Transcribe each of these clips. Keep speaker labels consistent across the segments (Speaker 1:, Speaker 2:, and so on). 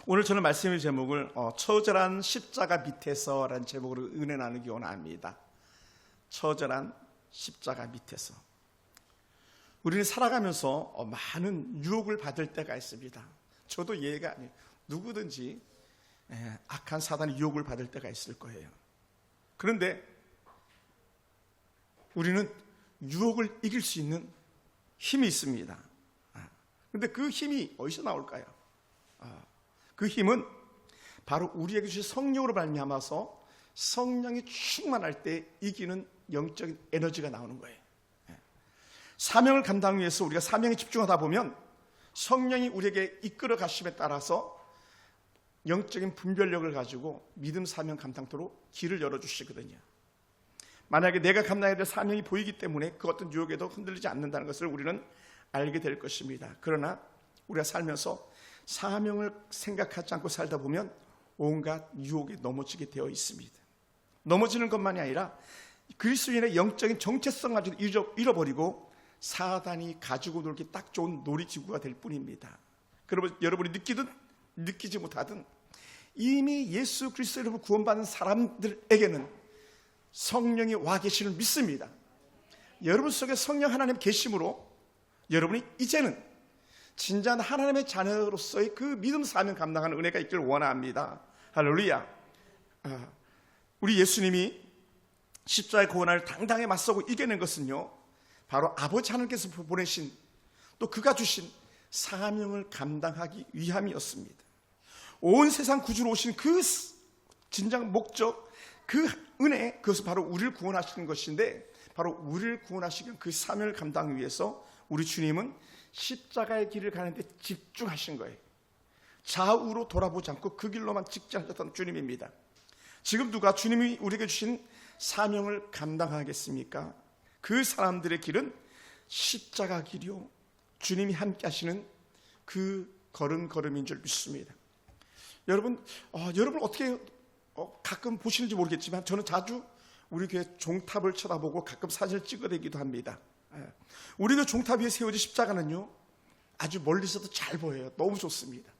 Speaker 1: 오늘 저는 말씀의 제목을 처절한 십자가 밑에서라는 제목으로 은혜 나누기 원합니다. 처절한 십자가 밑에서. 우리는 살아가면서 많은 유혹을 받을 때가 있습니다. 저도 예가 아니에요. 누구든지 악한 사단의 유혹을 받을 때가 있을 거예요. 그런데 우리는 유혹을 이길 수 있는 힘이 있습니다. 그런데 그 힘이 어디서 나올까요? 그 힘은 바로 우리에게 주신 성령으로 말미암아서 성령이 충만할 때 이기는 영적인 에너지가 나오는 거예요. 사명을 감당하기 위해서 우리가 사명에 집중하다 보면 성령이 우리에게 이끌어 가심에 따라서 영적인 분별력을 가지고 믿음 사명 감당토로 길을 열어주시거든요. 만약에 내가 감당해야 될 사명이 보이기 때문에 그 어떤 유혹에도 흔들리지 않는다는 것을 우리는 알게 될 것입니다. 그러나 우리가 살면서 사명을 생각하지 않고 살다 보면 온갖 유혹에 넘어지게 되어 있습니다. 넘어지는 것만이 아니라 그리스도인의 영적인 정체성 가지고 잃어버리고 사단이 가지고 놀기 딱 좋은 놀이기구가 될 뿐입니다. 그러면 여러분이 느끼든 느끼지 못하든 이미 예수 그리스도로 구원받은 사람들에게는 성령이 와 계시는 믿습니다. 여러분 속에 성령 하나님 계심으로 여러분이 이제는 진정한 하나님의 자녀로서의 그 믿음 사명 감당하는 은혜가 있기를 원합니다. 할렐루야. 우리 예수님이 십자가의 고난을 당당히 맞서고 이겨낸 것은요, 바로 아버지 하나님께서 보내신 또 그가 주신 사명을 감당하기 위함이었습니다. 온 세상 구주로 오신 그 진정 목적, 그 은혜, 그것은 바로 우리를 구원하시는 것인데, 바로 우리를 구원하시는 그 사명을 감당하기 위해서 우리 주님은 십자가의 길을 가는데 집중하신 거예요. 좌우로 돌아보지 않고 그 길로만 직진하셨던 주님입니다. 지금 누가 주님이 우리에게 주신 사명을 감당하겠습니까? 그 사람들의 길은 십자가 길이요, 주님이 함께 하시는 그 걸음걸음인 줄 믿습니다. 여러분 어떻게 가끔 보시는지 모르겠지만 저는 자주 우리 교회 종탑을 쳐다보고 가끔 사진을 찍어대기도 합니다. 우리 교회 종탑 위에 세워진 십자가는요, 아주 멀리서도 잘 보여요. 너무 좋습니다.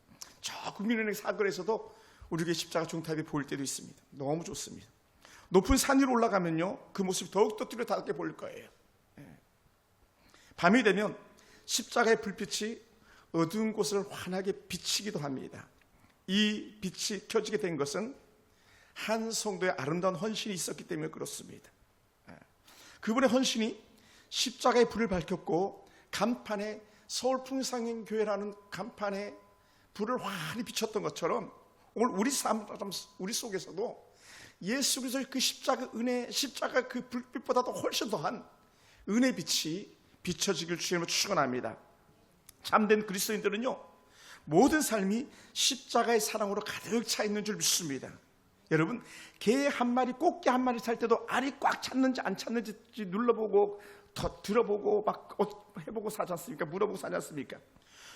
Speaker 1: 저 국민은행 사거리에서도 우리 교회 십자가 종탑이 보일 때도 있습니다. 너무 좋습니다. 높은 산 위로 올라가면요, 그 모습이 더욱더 뚜렷하게 보일 거예요. 밤이 되면 십자가의 불빛이 어두운 곳을 환하게 비치기도 합니다. 이 빛이 켜지게 된 것은 한 성도의 아름다운 헌신이 있었기 때문에 그렇습니다. 그분의 헌신이 십자가의 불을 밝혔고 간판에 서울 풍상행교회라는 간판에 불을 환히 비췄던 것처럼 오늘 우리 속에서도 예수 그리스도의 그 십자가 은혜, 십자가 그 불빛보다도 훨씬 더한 은혜 빛이 비춰지길 주님으로 축원합니다. 참된 그리스도인들은요, 모든 삶이 십자가의 사랑으로 가득 차 있는 줄 믿습니다. 여러분, 개 한 마리, 꽃게 한 마리 살 때도 알이 꽉 찼는지 안 찼는지 눌러보고 더 들어보고 막 해보고 사지 않습니까? 물어보고 사지 않습니까?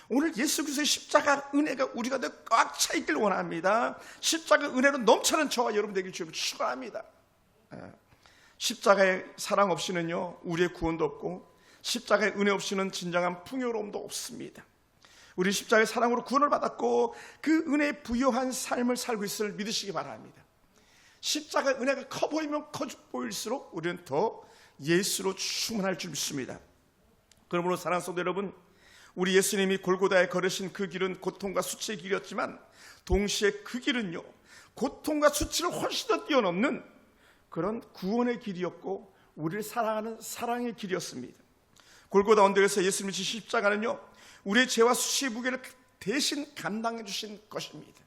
Speaker 1: 오늘 예수 그리스도의 십자가 은혜가 우리가 꽉 차 있길 원합니다. 십자가 은혜로 넘쳐는 저와 여러분 되길 주님을 축원합니다. 십자가의 사랑 없이는요, 우리의 구원도 없고 십자가의 은혜 없이는 진정한 풍요로움도 없습니다. 우리 십자가의 사랑으로 구원을 받았고 그 은혜에 부여한 삶을 살고 있음을 믿으시기 바랍니다. 십자가 은혜가 커 보이면 커 보일수록 우리는 더 예수로 충만할 줄 믿습니다. 그러므로 사랑하는 성도 여러분, 우리 예수님이 골고다에 걸으신 그 길은 고통과 수치의 길이었지만 동시에 그 길은요, 고통과 수치를 훨씬 더 뛰어넘는 그런 구원의 길이었고 우리를 사랑하는 사랑의 길이었습니다. 골고다 언덕에서 예수님이 지신 십자가는요, 우리의 죄와 수치의 무게를 대신 감당해 주신 것입니다.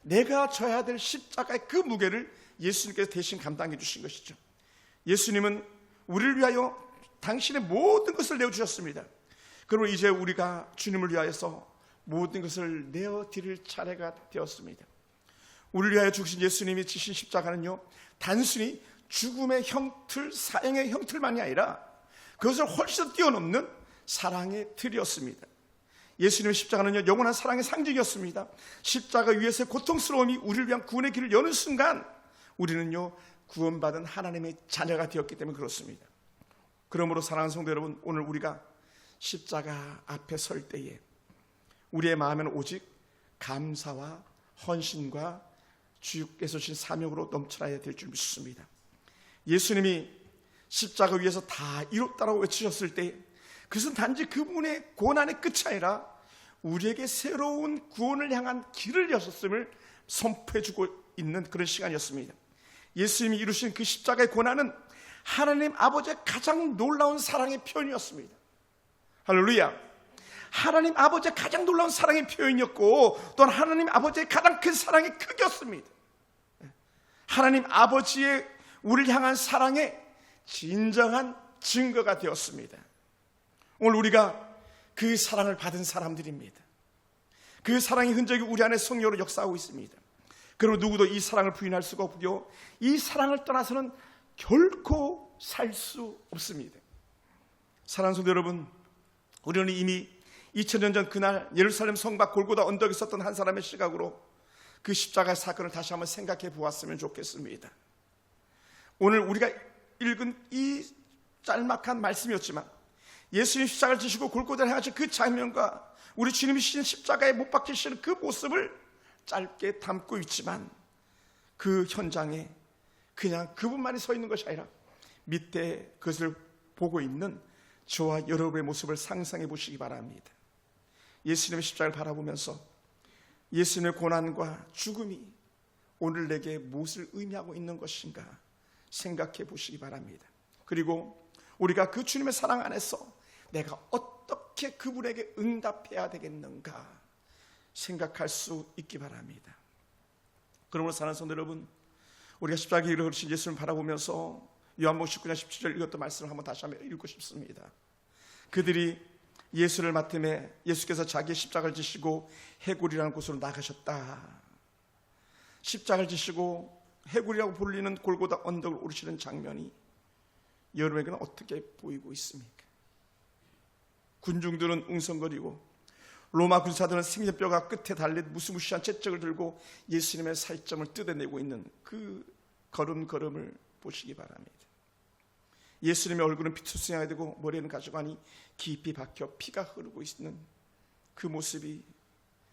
Speaker 1: 내가 져야 될 십자가의 그 무게를 예수님께서 대신 감당해 주신 것이죠. 예수님은 우리를 위하여 당신의 모든 것을 내어주셨습니다. 그리고 이제 우리가 주님을 위하여서 모든 것을 내어드릴 차례가 되었습니다. 우리를 위하여 죽으신 예수님이 지신 십자가는요, 단순히 죽음의 형틀, 사형의 형틀만이 아니라 그것을 훨씬 뛰어넘는 사랑의 틀이었습니다. 예수님의 십자가는요, 영원한 사랑의 상징이었습니다. 십자가 위에서의 고통스러움이 우리를 위한 구원의 길을 여는 순간 우리는요, 구원받은 하나님의 자녀가 되었기 때문에 그렇습니다. 그러므로 사랑하는 성도 여러분, 오늘 우리가 십자가 앞에 설 때에 우리의 마음에는 오직 감사와 헌신과 주께서 주신 사명으로 넘쳐나야 될 줄 믿습니다. 예수님이 십자가 위에서 다 이뤘다라고 외치셨을 때 그것은 단지 그분의 고난의 끝이 아니라 우리에게 새로운 구원을 향한 길을 여셨음을 선포해주고 있는 그런 시간이었습니다. 예수님이 이루신 그 십자가의 고난은 하나님 아버지의 가장 놀라운 사랑의 표현이었습니다. 할렐루야. 하나님 아버지의 가장 놀라운 사랑의 표현이었고 또한 하나님 아버지의 가장 큰 사랑의 크기였습니다. 하나님 아버지의 우리를 향한 사랑의 진정한 증거가 되었습니다. 오늘 우리가 그 사랑을 받은 사람들입니다. 그 사랑의 흔적이 우리 안에 성령으로 역사하고 있습니다. 그리고 누구도 이 사랑을 부인할 수가 없고요, 이 사랑을 떠나서는 결코 살 수 없습니다. 사랑하는 성도 여러분, 우리는 이미 2000년 전 그날 예루살렘 성곽 골고다 언덕에 있었던 한 사람의 시각으로 그 십자가의 사건을 다시 한번 생각해 보았으면 좋겠습니다. 오늘 우리가 읽은 이 짤막한 말씀이었지만 예수님 십자가를 지시고 골고다를 향하신 그 장면과 우리 주님이 신 십자가에 못 박히시는 그 모습을 짧게 담고 있지만 그 현장에 그냥 그분만이 서 있는 것이 아니라 밑에 그것을 보고 있는 저와 여러분의 모습을 상상해 보시기 바랍니다. 예수님의 십자가를 바라보면서 예수님의 고난과 죽음이 오늘 내게 무엇을 의미하고 있는 것인가 생각해 보시기 바랍니다. 그리고 우리가 그 주님의 사랑 안에서 내가 어떻게 그분에게 응답해야 되겠는가 생각할 수 있기 바랍니다. 그러므로 사랑하는 성도 여러분, 우리가 십자가에 이르신 예수님을 바라보면서 요한복음 19장 17절 읽었던 말씀을 한번 다시 한번 읽고 싶습니다. 그들이 예수를 맡음에 예수께서 자기의 십자가를 지시고 해골이라는 곳으로 나가셨다. 십자가를 지시고 해골이라고 불리는 골고다 언덕을 오르시는 장면이 여러분에게는 어떻게 보이고 있습니까? 군중들은 웅성거리고 로마 군사들은 생선뼈가 끝에 달린 무시무시한 채찍을 들고 예수님의 살점을 뜯어내고 있는 그 걸음걸음을 보시기 바랍니다. 예수님의 얼굴은 피투성이가 되고 머리에는 가죽관이 깊이 박혀 피가 흐르고 있는 그 모습이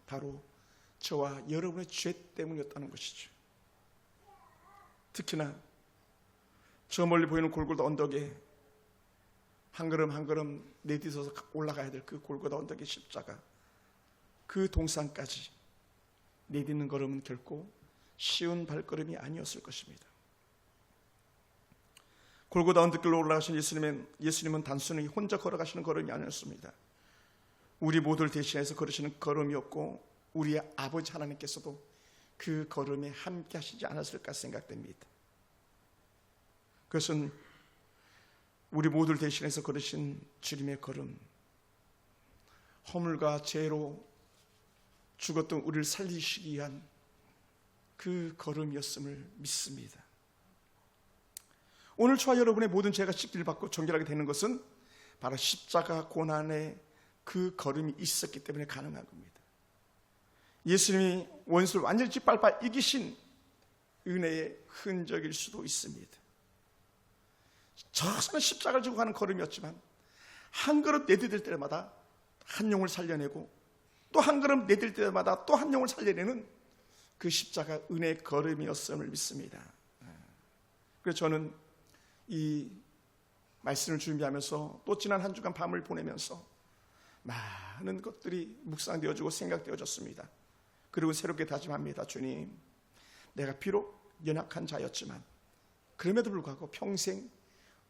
Speaker 1: 바로 저와 여러분의 죄 때문이었다는 것이죠. 특히나 저 멀리 보이는 골고다 언덕에 한 걸음 한 걸음 내딛어서 올라가야 될 그 골고다 언덕의 십자가, 그 동산까지 내딛는 걸음은 결코 쉬운 발걸음이 아니었을 것입니다. 골고다 언덕길로 올라가신 예수님은 단순히 혼자 걸어가시는 걸음이 아니었습니다. 우리 모두를 대신해서 걸으시는 걸음이었고 우리의 아버지 하나님께서도 그 걸음에 함께 하시지 않았을까 생각됩니다. 그것은 우리 모두를 대신해서 걸으신 주님의 걸음, 허물과 죄로 죽었던 우리를 살리시기 위한 그 걸음이었음을 믿습니다. 오늘 저와 여러분의 모든 죄가 씻기를 받고 정결하게 되는 것은 바로 십자가 고난의 그 걸음이 있었기 때문에 가능한 겁니다. 예수님이 원수를 완전히 짓밟아 이기신 은혜의 흔적일 수도 있습니다. 저는 십자가를 지고 가는 걸음이었지만 한 걸음 내디딜 때마다 한 영을 살려내고 또 한 걸음 내디딜 때마다 또 한 영을 살려내는 그 십자가 은혜의 걸음이었음을 믿습니다. 그래서 저는 이 말씀을 준비하면서 또 지난 한 주간 밤을 보내면서 많은 것들이 묵상되어지고 생각되어졌습니다. 그리고 새롭게 다짐합니다. 주님, 내가 비록 연약한 자였지만 그럼에도 불구하고 평생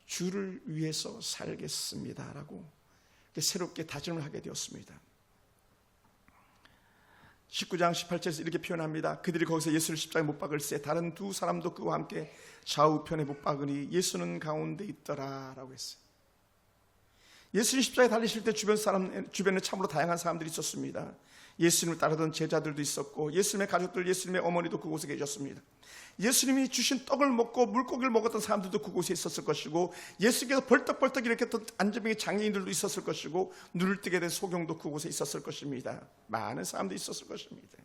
Speaker 1: 주를 위해서 살겠습니다 라고 새롭게 다짐을 하게 되었습니다. 19장 18절에서 이렇게 표현합니다. 그들이 거기서 예수를 십자가에 못 박을새 다른 두 사람도 그와 함께 좌우편에 못 박으니 예수는 가운데 있더라 라고 했어요. 예수님 십자가에 달리실 때 주변에 참으로 다양한 사람들이 있었습니다. 예수님을 따르던 제자들도 있었고 예수님의 가족들, 예수님의 어머니도 그곳에 계셨습니다. 예수님이 주신 떡을 먹고 물고기를 먹었던 사람들도 그곳에 있었을 것이고 예수께서 벌떡벌떡 이렇게 또 안전병의 장애인들도 있었을 것이고 눈을 뜨게 된 소경도 그곳에 있었을 것입니다. 많은 사람들이 있었을 것입니다.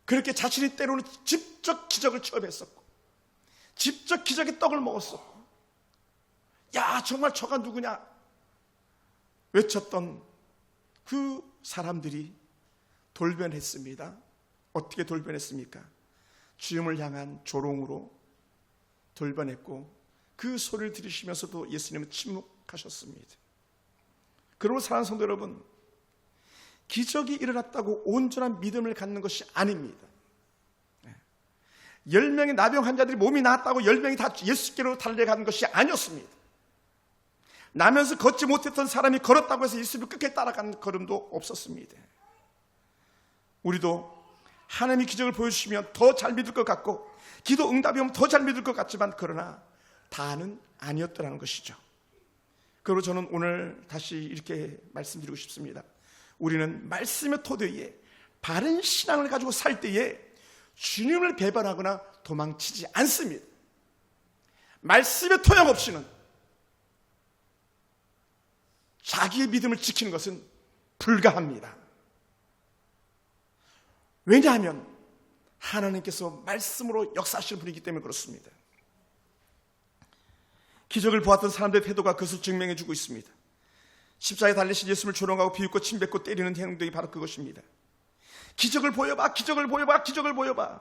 Speaker 1: 그렇게 자신이 때로는 직접 기적을 체험했었고 직접 기적의 떡을 먹었었고 야 정말 저가 누구냐 외쳤던 그 사람들이 돌변했습니다. 어떻게 돌변했습니까? 주님을 향한 조롱으로 돌변했고, 그 소리를 들으시면서도 예수님은 침묵하셨습니다. 그러므로 사랑하는 성도 여러분, 기적이 일어났다고 온전한 믿음을 갖는 것이 아닙니다. 10명의 나병 환자들이 몸이 나았다고 10명이 다 예수께로 달려가는 것이 아니었습니다. 나면서 걷지 못했던 사람이 걸었다고 해서 예수를 끝까지 따라가는 걸음도 없었습니다. 우리도 하나님이 기적을 보여주시면 더 잘 믿을 것 같고, 기도 응답이 오면 더 잘 믿을 것 같지만, 그러나 다는 아니었더라는 것이죠. 그리고 저는 오늘 다시 이렇게 말씀드리고 싶습니다. 우리는 말씀의 토대 위에 바른 신앙을 가지고 살 때에 주님을 배반하거나 도망치지 않습니다. 말씀의 토양 없이는 자기의 믿음을 지키는 것은 불가합니다. 왜냐하면 하나님께서 말씀으로 역사하시는 분이기 때문에 그렇습니다. 기적을 보았던 사람들의 태도가 그것을 증명해 주고 있습니다. 십자가에 달리신 예수님을 조롱하고 비웃고 침뱉고 때리는 행동이 바로 그것입니다. 기적을 보여봐, 기적을 보여봐, 기적을 보여봐,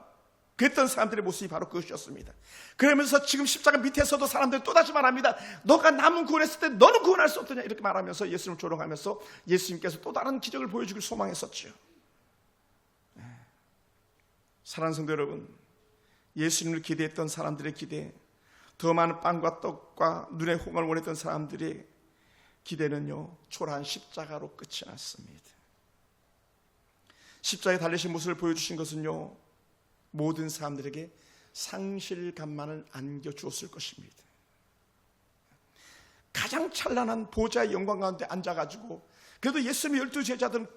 Speaker 1: 그랬던 사람들의 모습이 바로 그것이었습니다. 그러면서 지금 십자가 밑에서도 사람들이 또다시 말합니다. 너가 남은 구원했을 때 너는 구원할 수 없더냐, 이렇게 말하면서 예수님을 조롱하면서 예수님께서 또 다른 기적을 보여주길 소망했었죠. 사랑하는 성도 여러분, 예수님을 기대했던 사람들의 기대, 더 많은 빵과 떡과 눈의 홍을 원했던 사람들의 기대는요, 초라한 십자가로 끝이 났습니다. 십자가에 달리신 모습을 보여주신 것은요, 모든 사람들에게 상실감만을 안겨주었을 것입니다. 가장 찬란한 보좌의 영광 가운데 앉아가지고, 그래도 예수님의 12제자들은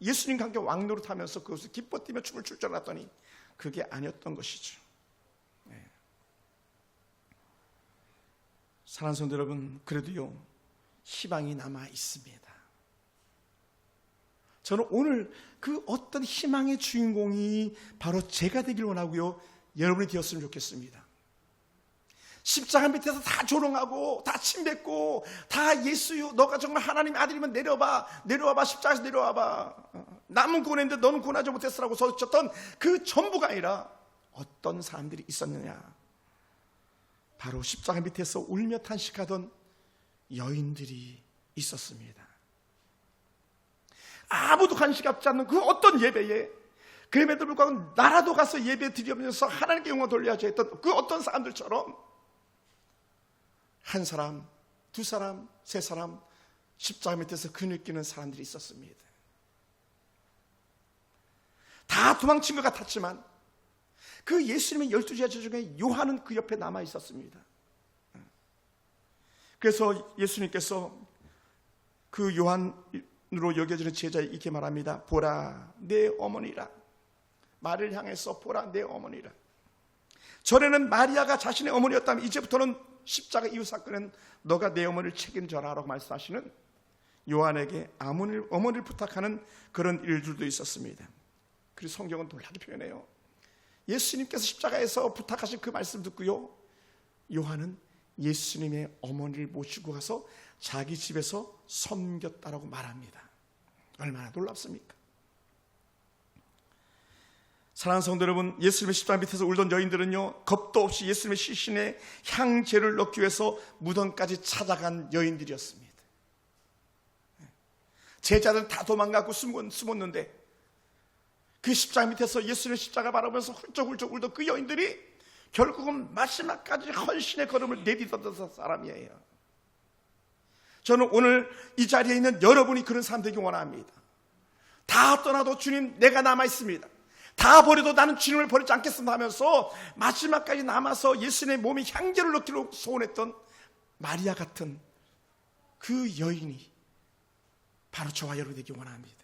Speaker 1: 예수님과 함께 왕노릇하면서 그것을 기뻐 뛰며 춤을 출 줄 알았더니 그게 아니었던 것이죠. 사랑하는 성도 여러분, 그래도요, 희망이 남아 있습니다. 저는 오늘 그 어떤 희망의 주인공이 바로 제가 되길 원하고요, 여러분이 되었으면 좋겠습니다. 십자가 밑에서 다 조롱하고 다 침뱉고 다 예수요, 너가 정말 하나님의 아들이면 내려와봐, 내려와봐, 십자가에서 내려와봐, 남은 구원했는데 너는 구원하지 못했으라고 소리쳤던 그 전부가 아니라 어떤 사람들이 있었느냐, 바로 십자가 밑에서 울며 탄식하던 여인들이 있었습니다. 아무도 관심 갖지 않는 그 어떤 예배에, 그럼에도 불구하고 나라도 가서 예배 드리면서 하나님께 영광 돌려야지 했던 그 어떤 사람들처럼 한 사람, 두 사람, 세 사람 십자가 밑에서 그느끼는 사람들이 있었습니다. 다 도망친 것 같았지만 그 예수님의 12제자 중에 요한은 그 옆에 남아 있었습니다. 그래서 예수님께서 그 요한으로 여겨지는 제자에 이렇게 말합니다. 보라 내 어머니라. 말을 향해서 보라 내 어머니라. 전에는 마리아가 자신의 어머니였다면 이제부터는 십자가 이후 사건은 너가 내 어머니를 책임져라 라고 말씀하시는 요한에게 어머니를 부탁하는 그런 일들도 있었습니다. 그리고 성경은 놀라게 표현해요. 예수님께서 십자가에서 부탁하신 그 말씀 듣고요, 요한은 예수님의 어머니를 모시고 가서 자기 집에서 섬겼다라고 말합니다. 얼마나 놀랍습니까? 사랑하는 성도 여러분, 예수님의 십자가 밑에서 울던 여인들은요, 겁도 없이 예수님의 시신에 향재를 넣기 위해서 무덤까지 찾아간 여인들이었습니다. 제자들은 다 도망가고 숨었는데 그 십자가 밑에서 예수님의 십자가 바라보면서 훌쩍훌쩍 울던 그 여인들이 결국은 마지막까지 헌신의 걸음을 내딛었던 사람이에요. 저는 오늘 이 자리에 있는 여러분이 그런 사람 되기 원합니다. 다 떠나도 주님 내가 남아있습니다, 다 버려도 나는 주님을 버리지 않겠습니다 하면서 마지막까지 남아서 예수님의 몸에 향기를 넣기로 소원했던 마리아 같은 그 여인이 바로 저와 여러분이 되기 원합니다.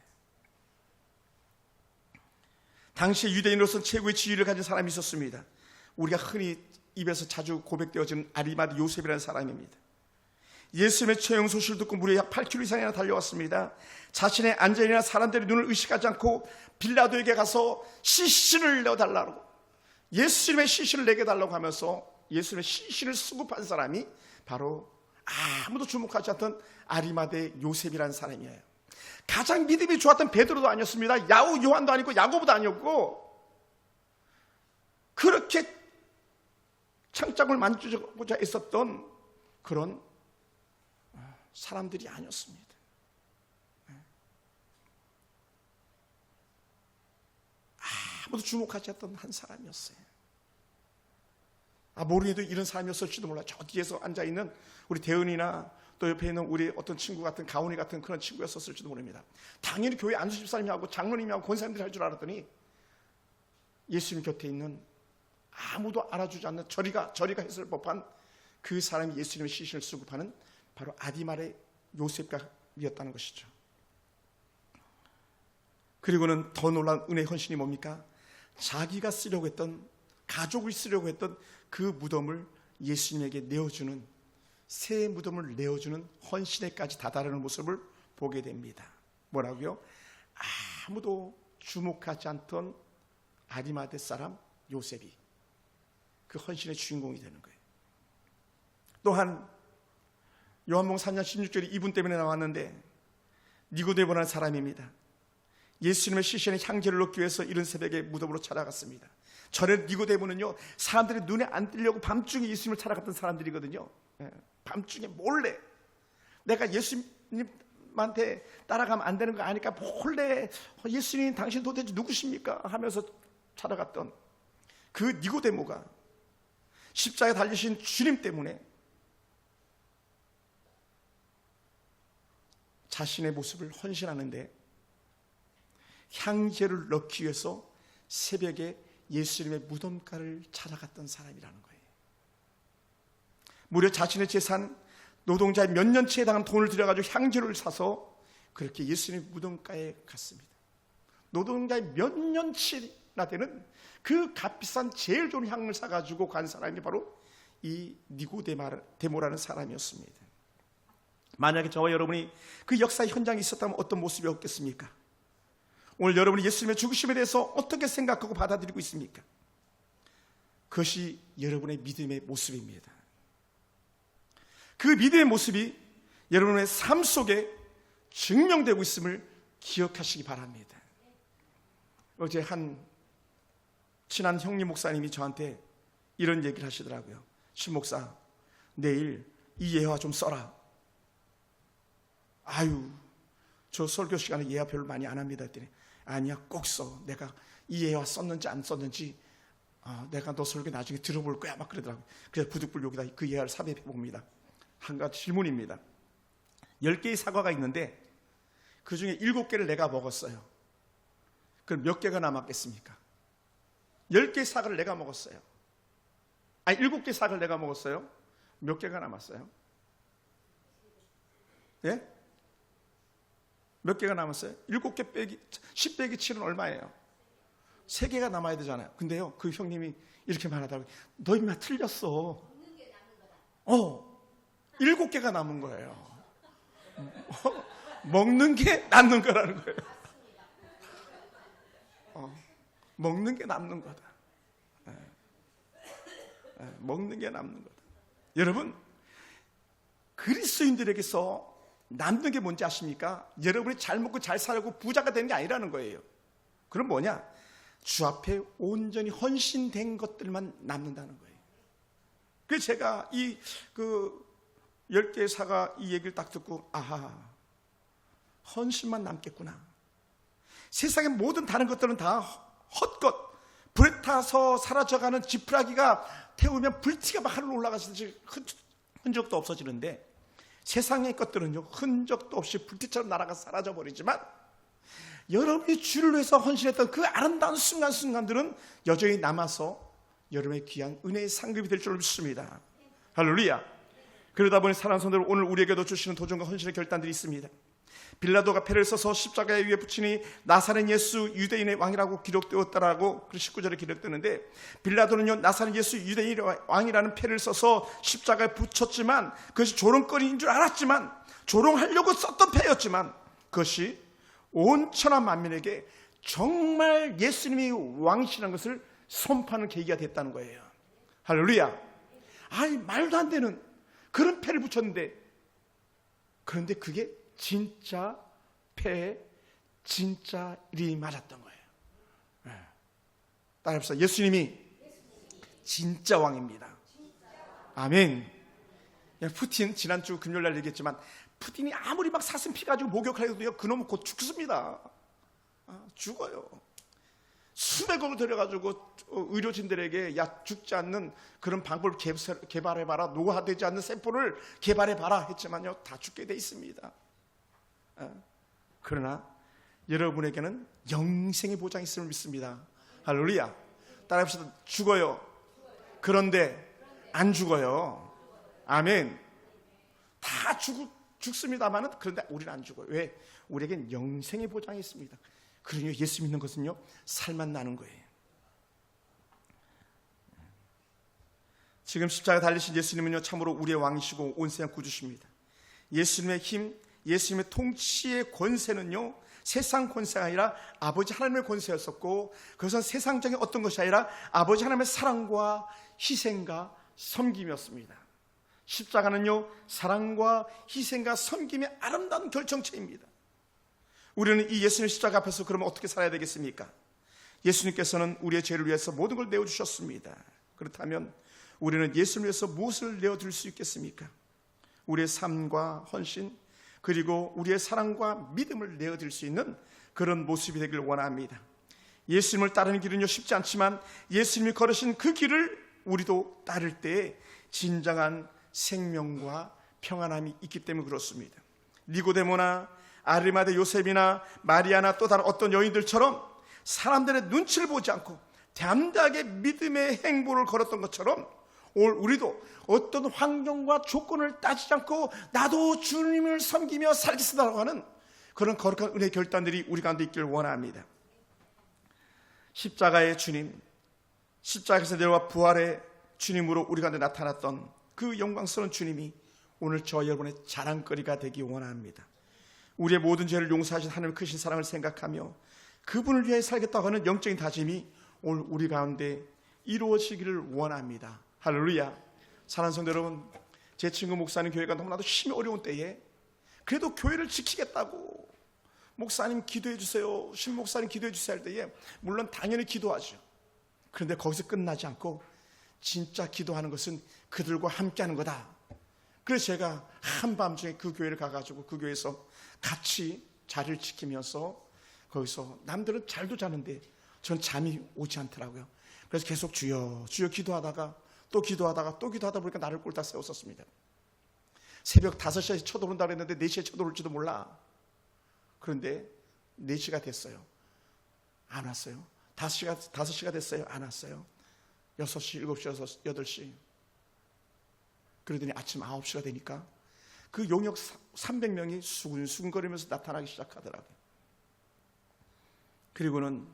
Speaker 1: 당시 유대인으로서는 최고의 지위를 가진 사람이 있었습니다. 우리가 흔히 입에서 자주 고백되어지는 아리마대 요셉이라는 사람입니다. 예수님의 처형 소식을 듣고 무려 약 8km 이상이나 달려왔습니다. 자신의 안전이나 사람들의 눈을 의식하지 않고 빌라도에게 가서 시신을 내어달라고, 예수님의 시신을 내게 달라고 하면서 예수님의 시신을 수급한 사람이 바로 아무도 주목하지 않던 아리마대 요셉이라는 사람이에요. 가장 믿음이 좋았던 베드로도 아니었습니다. 야후 요한도 아니고 야고보도 아니었고, 그렇게 창작을 만지고자 했었던 그런 사람들이 아니었습니다. 아무도 주목하지 않던 한 사람이었어요. 모르게도 이런 사람이었을지도 몰라. 저 뒤에서 앉아있는 우리 대은이나 또 옆에 있는 우리 어떤 친구 같은 가온이 같은 그런 친구였었을지도 모릅니다. 당연히 교회 안수 집사님하고 장로님하고 권사님들이 할 줄 알았더니 예수님 곁에 있는 아무도 알아주지 않는 저리가 했을 법한 그 사람이 예수님의 시신을 수급하는 바로 아디말의 요셉이었다는 것이죠. 그리고는 더 놀라운 은혜의 헌신이 뭡니까? 자기가 쓰려고 했던, 가족을 쓰려고 했던 그 무덤을 예수님에게 내어주는, 새 무덤을 내어주는 헌신에까지 다다르는 모습을 보게 됩니다. 뭐라고요? 아무도 주목하지 않던 아리마대 사람 요셉이 그 헌신의 주인공이 되는 거예요. 또한 요한복음 3장 16절이 이분 때문에 나왔는데, 니고데모라는 사람입니다. 예수님의 시신의 향기를 넣기 위해서 이른 새벽에 무덤으로 찾아갔습니다. 전에 니고데모는요, 사람들이 눈에 안 띄려고 밤중에 예수님을 찾아갔던 사람들이거든요. 밤중에 몰래, 내가 예수님한테 따라가면 안 되는 거 아니까 몰래 예수님 당신 도대체 누구십니까? 하면서 찾아갔던 그 니고데모가 십자가에 달리신 주님 때문에 자신의 모습을 헌신하는데 향제를 넣기 위해서 새벽에 예수님의 무덤가를 찾아갔던 사람이라는 거예요. 무려 자신의 재산, 노동자의 몇 년치에 해당하는 돈을 들여가지고 향제를 사서 그렇게 예수님의 무덤가에 갔습니다. 노동자의 몇 년치나 되는 그 값비싼 제일 좋은 향을 사가지고 간 사람이 바로 이 니고데모라는 사람이었습니다. 만약에 저와 여러분이 그 역사의 현장에 있었다면 어떤 모습이었겠습니까? 오늘 여러분이 예수님의 죽으심에 대해서 어떻게 생각하고 받아들이고 있습니까? 그것이 여러분의 믿음의 모습입니다. 그 믿음의 모습이 여러분의 삶 속에 증명되고 있음을 기억하시기 바랍니다. 어제 한 친한 형님 목사님이 저한테 이런 얘기를 하시더라고요. 신 목사, 내일 이 예화 좀 써라. 저 설교 시간에 예화 별로 많이 안 합니다 했더니, 아니야, 꼭 써. 내가 이 예화 썼는지 안 썼는지 내가 너 설교 나중에 들어볼 거야 막 그러더라고요. 그래서 부득불 여기다 그 예화를 삽입해 봅니다. 한 가지 질문입니다. 10개의 사과가 있는데 그 중에 7개를 내가 먹었어요. 그럼 몇 개가 남았겠습니까? 10개의 사과를 내가 먹었어요. 7개의 사과를 내가 먹었어요. 몇 개가 남았어요? 예? 몇 개가 남았어요? 7개 빼기 10 빼기 7은 얼마예요? 3개가 남아야 되잖아요. 근데요, 그 형님이 이렇게 말하더라고요. 너 임마 틀렸어. 7개가 남은 거예요. 먹는 게 남는 거라는 거예요. 먹는 게 남는 거다. 먹는 게 남는 거다. 여러분, 그리스도인들에게서 남는 게 뭔지 아십니까? 여러분이 잘 먹고 잘 살고 부자가 되는 게 아니라는 거예요. 그럼 뭐냐? 주 앞에 온전히 헌신된 것들만 남는다는 거예요. 그래서 제가 이 10개의 사과 이 얘기를 딱 듣고, 헌신만 남겠구나. 세상의 모든 다른 것들은 다 헛것, 불에 타서 사라져가는 지푸라기가 태우면 불티가 막 하늘로 올라가시듯이 흔적도 없어지는데, 세상의 것들은요, 흔적도 없이 불티처럼 날아가 사라져버리지만 여러분이 주를 위해서 헌신했던 그 아름다운 순간순간들은 여전히 남아서 여러분의 귀한 은혜의 상급이 될 줄 믿습니다. 할렐루야. 그러다 보니 사랑하는 성도들, 오늘 우리에게도 주시는 도전과 헌신의 결단들이 있습니다. 빌라도가 패를 써서 십자가에 위에 붙이니 나사렛 예수 유대인의 왕이라고 기록되었다라고 19절에 기록되는데, 빌라도는요, 나사렛 예수 유대인의 왕이라는 패를 써서 십자가에 붙였지만 그것이 조롱거리인 줄 알았지만, 조롱하려고 썼던 패였지만 그것이 온 천하 만민에게 정말 예수님이 왕이시라는 것을 선포하는 계기가 됐다는 거예요. 할렐루야. 말도 안 되는 그런 패를 붙였는데, 그런데 그게 진짜 실패의 진짜 일이 맞았던 거예요. 따라합시다. 예수님이 진짜 왕입니다. 아멘. 푸틴 지난주 금요일날 얘기했지만 푸틴이 아무리 막 사슴 피 가지고 목욕하려도 그놈은 곧 죽습니다. 죽어요. 수백억을 들여가지고 의료진들에게 야 죽지 않는 그런 방법을 개발해봐라, 노화되지 않는 세포를 개발해봐라 했지만요 다 죽게 돼 있습니다. 그러나 여러분에게는 영생의 보장이 있음을 믿습니다. 할렐루야. 따라합시다. 죽어요. 그런데 안 죽어요. 아멘. 다 죽습니다만은 그런데 우리는 안 죽어요. 왜? 우리에겐 영생의 보장이 있습니다. 그러니 예수 믿는 것은요 살만 나는 거예요. 지금 십자가에 달리신 예수님은요 참으로 우리의 왕이시고 온 세상 구주십니다. 예수님의 힘, 예수님의 통치의 권세는요 세상 권세가 아니라 아버지 하나님의 권세였었고, 그것은 세상적인 어떤 것이 아니라 아버지 하나님의 사랑과 희생과 섬김이었습니다. 십자가는요 사랑과 희생과 섬김의 아름다운 결정체입니다. 우리는 이 예수님 십자가 앞에서 그러면 어떻게 살아야 되겠습니까? 예수님께서는 우리의 죄를 위해서 모든 걸 내어주셨습니다. 그렇다면 우리는 예수님을 위해서 무엇을 내어드릴 수 있겠습니까? 우리의 삶과 헌신, 그리고 우리의 사랑과 믿음을 내어드릴 수 있는 그런 모습이 되길 원합니다. 예수님을 따르는 길은요 쉽지 않지만 예수님이 걸으신 그 길을 우리도 따를 때에 진정한 생명과 평안함이 있기 때문에 그렇습니다. 니고데모나 아리마대 요셉이나 마리아나 또 다른 어떤 여인들처럼 사람들의 눈치를 보지 않고 담대하게 믿음의 행보를 걸었던 것처럼 오늘 우리도 어떤 환경과 조건을 따지지 않고 나도 주님을 섬기며 살겠습니다라고 하는 그런 거룩한 은혜의 결단들이 우리 가운데 있기를 원합니다. 십자가의 주님, 십자가에서 내려와 부활의 주님으로 우리 가운데 나타났던 그 영광스러운 주님이 오늘 저 여러분의 자랑거리가 되기 원합니다. 우리의 모든 죄를 용서하신 하나님의 크신 사랑을 생각하며 그분을 위해 살겠다고 하는 영적인 다짐이 오늘 우리 가운데 이루어지기를 원합니다. 할렐루야. 사랑하는 성도 여러분, 제 친구 목사님 교회가 너무나도 힘이 어려운 때에 그래도 교회를 지키겠다고 목사님 기도해 주세요, 신목사님 기도해 주세요 할 때에 물론 당연히 기도하죠. 그런데 거기서 끝나지 않고 진짜 기도하는 것은 그들과 함께하는 거다. 그래서 제가 한밤중에 그 교회를 가가지고 그 교회에서 같이 자리를 지키면서 거기서 남들은 잘도 자는데 전 잠이 오지 않더라고요. 그래서 계속 주여 주여 기도하다가 또 기도하다가 또 기도하다 보니까 나를 꼴딱 세웠었습니다. 새벽 5시에 쳐들어온다고 했는데 4시에 쳐들어올지도 몰라. 그런데 4시가 됐어요. 안 왔어요. 5시가 됐어요. 안 왔어요. 6시, 7시, 8시. 그러더니 아침 9시가 되니까 그 용역 300명이 수근수근거리면서 나타나기 시작하더라고요. 그리고는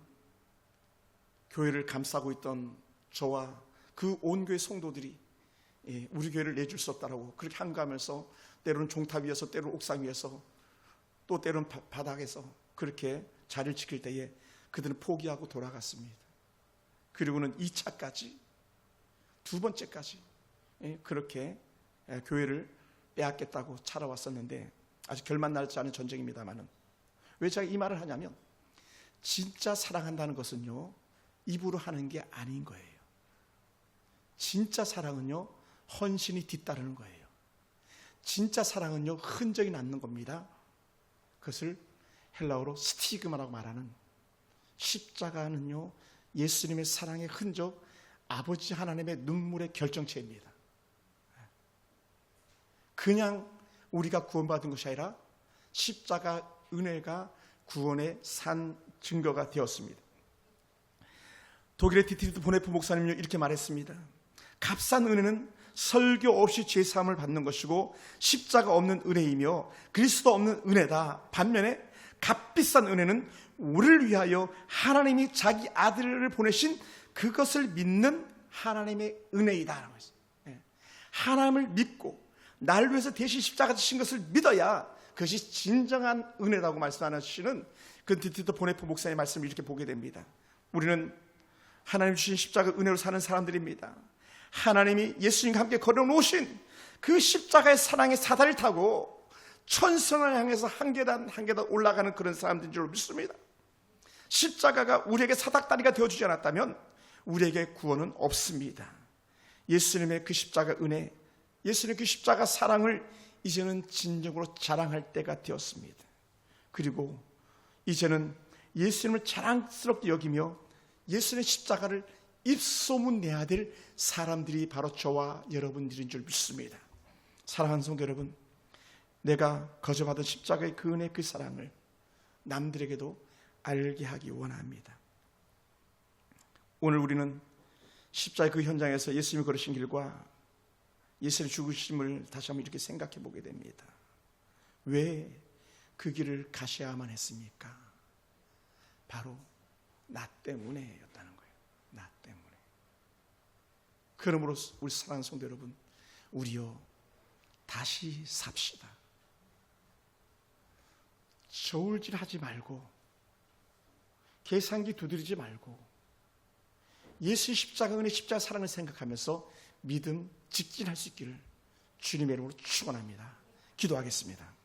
Speaker 1: 교회를 감싸고 있던 저와 그 온 교회 성도들이 우리 교회를 내줄 수 없다라고 그렇게 한가하면서 때로는 종탑 위에서 때로는 옥상 위에서 또 때로는 바닥에서 그렇게 자리를 지킬 때에 그들은 포기하고 돌아갔습니다. 그리고는 2차까지 2번째까지 그렇게 교회를 빼앗겠다고 찾아왔었는데 아직 결말 나지 않은 전쟁입니다만은 왜 제가 이 말을 하냐면 진짜 사랑한다는 것은요 입으로 하는 게 아닌 거예요. 진짜 사랑은요 헌신이 뒤따르는 거예요. 진짜 사랑은요 흔적이 남는 겁니다. 그것을 헬라어로 스티그마라고 말하는 십자가는요 예수님의 사랑의 흔적, 아버지 하나님의 눈물의 결정체입니다. 그냥 우리가 구원받은 것이 아니라 십자가 은혜가 구원의 산 증거가 되었습니다. 독일의 디트리트 보네프 목사님은 이렇게 말했습니다. 값싼 은혜는 설교 없이 죄사함을 받는 것이고 십자가 없는 은혜이며 그리스도 없는 은혜다. 반면에 값비싼 은혜는 우리를 위하여 하나님이 자기 아들을 보내신 그것을 믿는 하나님의 은혜이다. 하나님을 믿고 나를 위해서 대신 십자가 지신 것을 믿어야 그것이 진정한 은혜라고 말씀하시는 그 디트리트 보네프 목사의 말씀을 이렇게 보게 됩니다. 우리는 하나님 주신 십자가 은혜로 사는 사람들입니다. 하나님이 예수님과 함께 걸어놓으신 그 십자가의 사랑의 사다리를 타고 천성을 향해서 한 계단 한 계단 올라가는 그런 사람들인 줄 믿습니다. 십자가가 우리에게 사닥다리가 되어주지 않았다면 우리에게 구원은 없습니다. 예수님의 그 십자가 은혜, 예수님의 그 십자가 사랑을 이제는 진정으로 자랑할 때가 되었습니다. 그리고 이제는 예수님을 자랑스럽게 여기며 예수님의 십자가를 입소문 내야 될 사람들이 바로 저와 여러분들인 줄 믿습니다. 사랑하는 성도 여러분, 내가 거저받은 십자가의 그 은혜, 그 사랑을 남들에게도 알게 하기 원합니다. 오늘 우리는 십자가의 그 현장에서 예수님이 걸으신 길과 예수님의 죽으심을 다시 한번 이렇게 생각해 보게 됩니다. 왜 그 길을 가셔야만 했습니까? 바로 나 때문에였다는 거예요. 나 때문에. 그러므로 우리 사랑하는 성도 여러분, 우리요 다시 삽시다. 저울질하지 말고 계산기 두드리지 말고 예수의 십자가 은혜, 십자가 사랑을 생각하면서 믿음 직진할 수 있기를 주님의 이름으로 축원합니다. 기도하겠습니다.